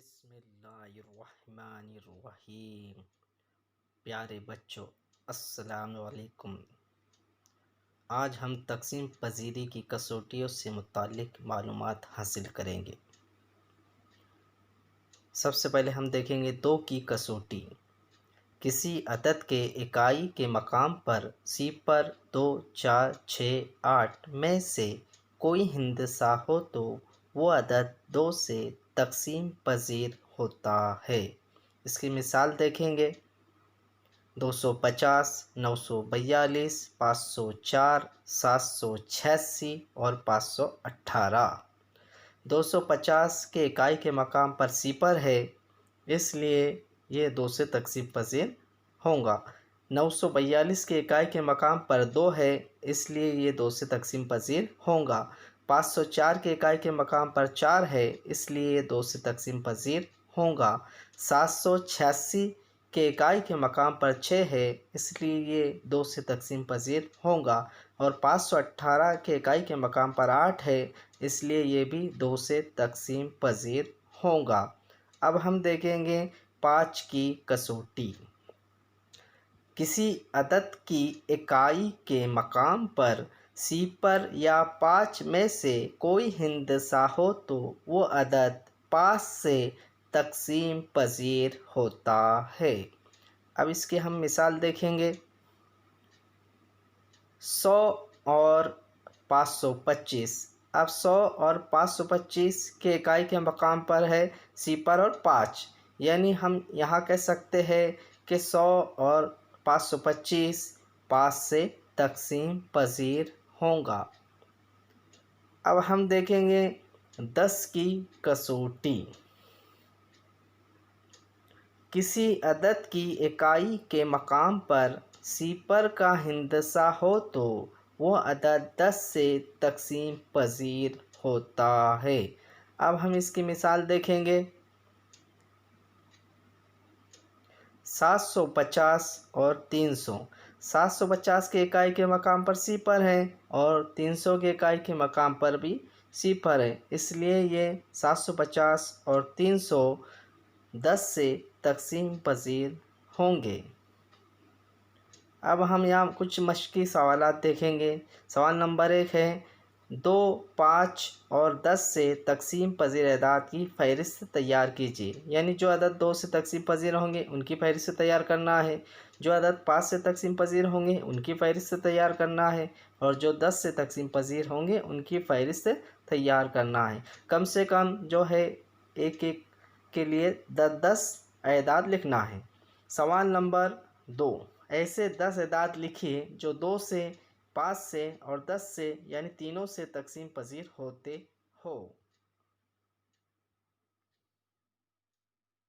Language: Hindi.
बिस्मिल्लाहिर्रहमानिर्रहीम। प्यारे बच्चों, अस्सलाम वालेकुम। आज हम तक़सीम पज़ीरी की कसौटियों से मुताल्लिक़ मालूमात हासिल करेंगे। सबसे पहले हम देखेंगे दो की कसौटी। किसी अदद के इकाई के मकाम पर सिफर, 2, 4, 6, 8 में से कोई हिंदसा हो तो वो अदद 2 से तक़सीम पज़ीर होता है। इसकी मिसाल देखेंगे 250, 942, 504, 786 और 518। 250 के इकाई के मकाम पर सिफर है, इसलिए ये 2 से तक़सीम पज़ीर होगा। 942 के इकाई के मकाम पर 2 है, इसलिए ये 2 से तक़सीम पज़ीर होगा। 504 के इकाई के मकाम पर 4 है, इसलिए ये 2 से तक़सीम पज़ीर होगा। 786 के इकाई के मकाम पर 6 है, इसलिए ये 2 से तक़सीम पज़ीर होगा। और 518 के इकाई के मकाम पर 8 है, इसलिए ये भी 2 से तक़सीम पज़ीर होगा। अब हम देखेंगे 5 की कसौटी। किसी अदद की इकाई के मकाम पर सिफर या 5 में से कोई हिंदसा हो तो वो अदद 5 से तक़सीम पज़ीर होता है। अब इसकी हम मिसाल देखेंगे 100 और 525। अब 100 और 525 के इकाई के मकाम पर है सिफर और 5, यानी हम यहाँ कह सकते हैं कि 100 और 525 5 से तक़सीम पज़ीर होगा। अब हम देखेंगे 10 की कसौटी। किसी अदद की इकाई के मकाम पर सिफर का हिंदसा हो तो वो अदद 10 से तक़सीम पज़ीर होता है। अब हम इसकी मिसाल देखेंगे 750 और 300। 750 के इकाई के मकाम पर सिफर है और 300 के इकाई के मकाम पर भी सिफर है, इसलिए ये 750 और 300 10 से तक़सीम पज़ीर होंगे। अब हम यहाँ कुछ मश्की सवालात देखेंगे। सवाल नंबर 1 है 2, 5 और 10 से तक़सीम पज़ीर अदाद की फ़हरिस्त तैयार कीजिए। यानी जो अदद 2 से तक़सीम पज़ीर होंगे उनकी फ़हरिस्त तैयार करना है, जो अदद 5 से तक़सीम पज़ीर होंगे उनकी फ़हरिस्त तैयार करना है, और जो 10 से तक़सीम पज़ीर होंगे उनकी फ़हरिस्त तैयार करना है। कम से कम जो है एक एक के लिए 10-10 अदाद लिखना है। सवाल नंबर 2, ऐसे 10 अदाद लिखिए जो 2 से, 5 से और 10 से यानी तीनों से तक़सीम पज़ीर होते हो।